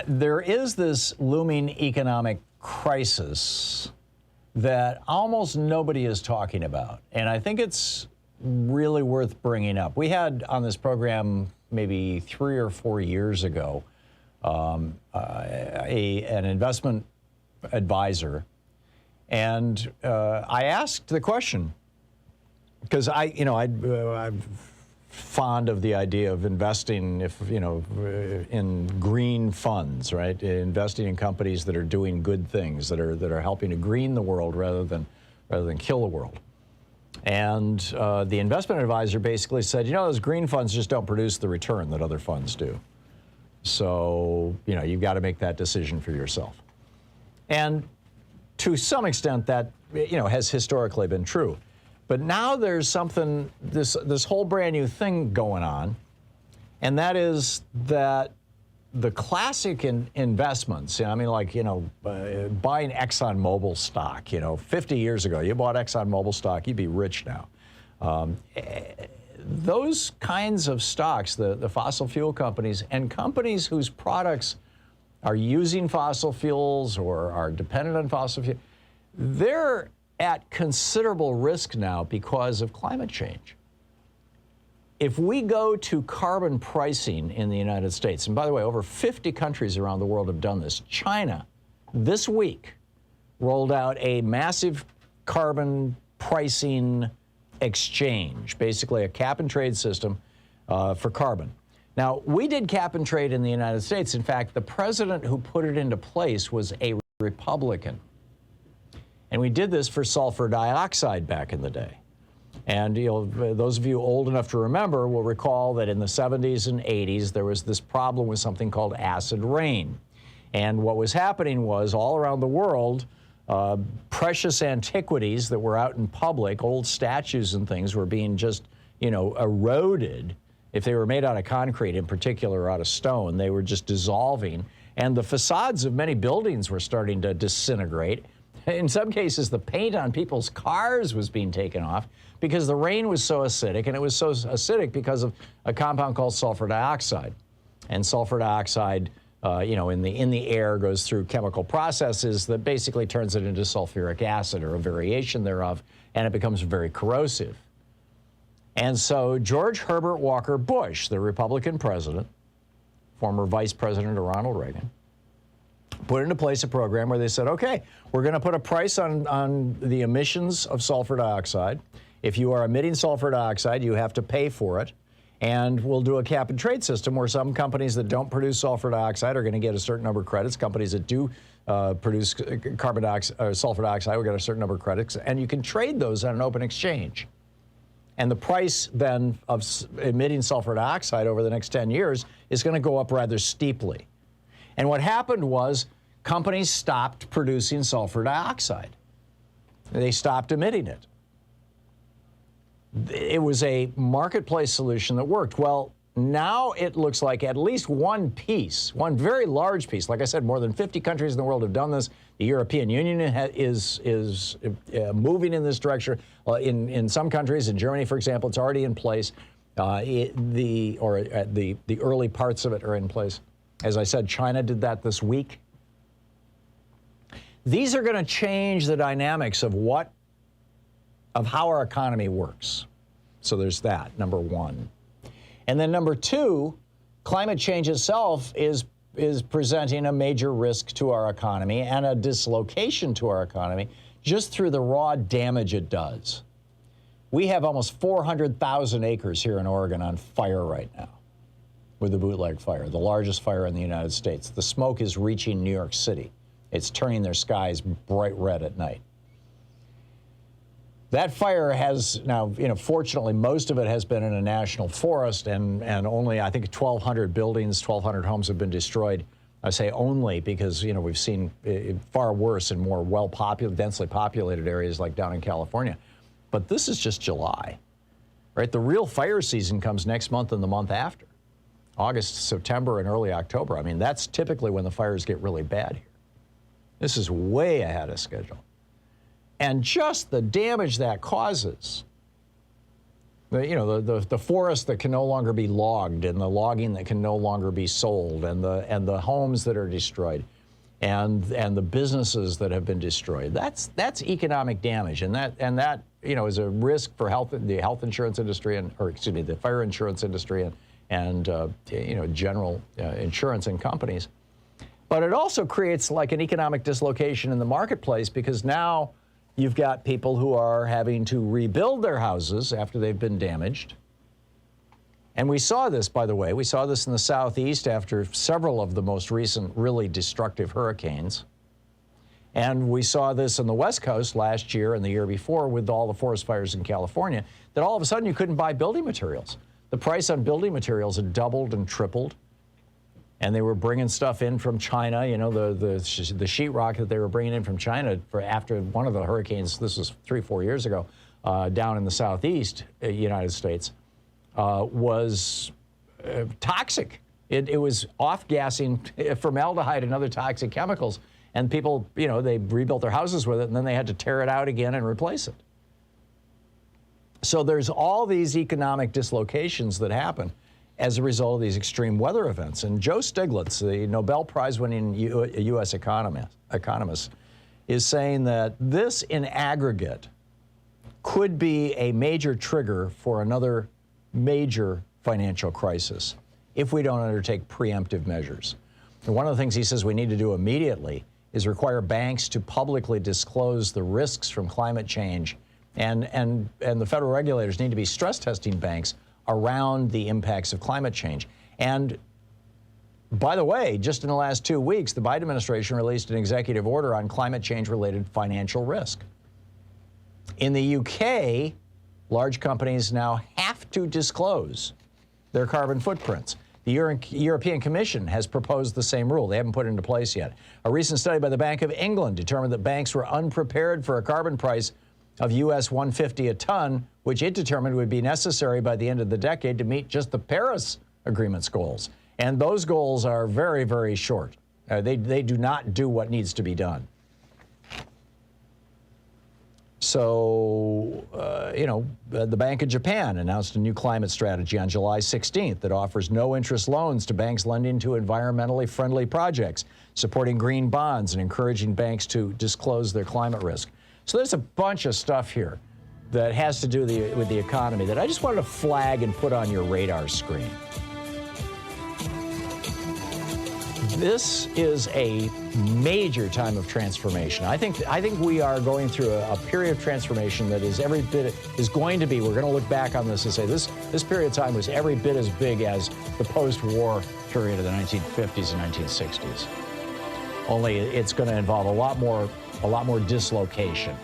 there is this looming economic crisis that almost nobody is talking about, and I think it's really worth bringing up. We had on this program maybe 3 or 4 years ago an investment advisor, and I asked the question because I'm fond of the idea of investing, in green funds, right? Investing in companies that are doing good things, that are helping to green the world rather than kill the world. And the investment advisor basically said, those green funds just don't produce the return that other funds do. So, you've got to make that decision for yourself. And to some extent that, has historically been true. But now there's something, this whole brand new thing going on, and that is that the classic investments, buying ExxonMobil stock, 50 years ago, you bought ExxonMobil stock, you'd be rich now. Those kinds of stocks, the fossil fuel companies and companies whose products are using fossil fuels or are dependent on fossil fuels, they're at considerable risk now because of climate change. If we go to carbon pricing in the United States, and by the way, over 50 countries around the world have done this. China, this week, rolled out a massive carbon pricing exchange, basically a cap and trade system for carbon. Now, we did cap and trade in the United States. In fact, the president who put it into place was a Republican. And we did this for sulfur dioxide back in the day. And those of you old enough to remember will recall that in the 70s and 80s, there was this problem with something called acid rain. And what was happening was all around the world, precious antiquities that were out in public, old statues and things were being just, eroded. If they were made out of concrete in particular or out of stone, they were just dissolving. And the facades of many buildings were starting to disintegrate. In some cases, the paint on people's cars was being taken off because the rain was so acidic, and it was so acidic because of a compound called sulfur dioxide. And sulfur dioxide, in the air goes through chemical processes that basically turns it into sulfuric acid or a variation thereof, and it becomes very corrosive. And so George Herbert Walker Bush, the Republican president, former Vice President of Ronald Reagan, put into place a program where they said, okay, we're going to put a price on the emissions of sulfur dioxide. If you are emitting sulfur dioxide, you have to pay for it. And we'll do a cap and trade system where some companies that don't produce sulfur dioxide are going to get a certain number of credits. Companies that do produce carbon dioxide, or sulfur dioxide will get a certain number of credits. And you can trade those on an open exchange. And the price then of emitting sulfur dioxide over the next 10 years is going to go up rather steeply. And what happened was companies stopped producing sulfur dioxide. They stopped emitting it. It was a marketplace solution that worked. Well, now it looks like at least one very large piece, like I said, more than 50 countries in the world have done this. The European Union is moving in this direction. In some countries, in Germany, for example, it's already in place. The early parts of it are in place. As I said, China did that this week. These are going to change the dynamics of how our economy works. So there's that, number one. And then number two, climate change itself is presenting a major risk to our economy and a dislocation to our economy just through the raw damage it does. We have almost 400,000 acres here in Oregon on fire right now with the bootleg fire, the largest fire in the United States. The smoke is reaching New York City. It's turning their skies bright red at night. That fire has now, fortunately, most of it has been in a national forest, and only, I think, 1,200 buildings, 1,200 homes have been destroyed. I say only because, we've seen far worse in more densely populated areas like down in California. But this is just July, right? The real fire season comes next month and the month after. August, September, and early October. I mean, that's typically when the fires get really bad here. This is way ahead of schedule. And just the damage that causes. the forest that can no longer be logged, and the logging that can no longer be sold, and the homes that are destroyed, and the businesses that have been destroyed. That's economic damage, and that is a risk for the health insurance industry, the fire insurance industry, and general insurance and companies. But it also creates like an economic dislocation in the marketplace, because now you've got people who are having to rebuild their houses after they've been damaged. And we saw this, by the way, we saw this in the Southeast after several of the most recent really destructive hurricanes. And we saw this in the West Coast last year and the year before with all the forest fires in California, that all of a sudden you couldn't buy building materials. The price on building materials had doubled and tripled. And they were bringing stuff in from China, the sheetrock that they were bringing in from China for after one of the hurricanes, this was 3-4 years ago, down in the Southeast United States, was toxic. It was off-gassing formaldehyde and other toxic chemicals. And people, they rebuilt their houses with it, and then they had to tear it out again and replace it. So there's all these economic dislocations that happen as a result of these extreme weather events. And Joe Stiglitz, the Nobel Prize-winning U.S. economist, is saying that this in aggregate could be a major trigger for another major financial crisis if we don't undertake preemptive measures. And one of the things he says we need to do immediately is require banks to publicly disclose the risks from climate change, and the federal regulators need to be stress testing banks around the impacts of climate change. And by the way, just in the last 2 weeks, the Biden administration released an executive order on climate change-related financial risk. In the UK, large companies now have to disclose their carbon footprints. The European Commission has proposed the same rule. They haven't put it into place yet. A recent study by the Bank of England determined that banks were unprepared for a carbon price of US $150 a ton, which it determined would be necessary by the end of the decade to meet just the Paris Agreement's goals. And those goals are very, very short. They do not do what needs to be done. So, the Bank of Japan announced a new climate strategy on July 16th that offers no-interest loans to banks lending to environmentally friendly projects, supporting green bonds and encouraging banks to disclose their climate risk. So there's a bunch of stuff here that has to do with the economy that I just wanted to flag and put on your radar screen. This is a major time of transformation. I think we are going through a period of transformation that is every bit going to be. We're going to look back on this and say this period of time was every bit as big as the post-war period of the 1950s and 1960s. Only it's going to involve a lot more dislocation.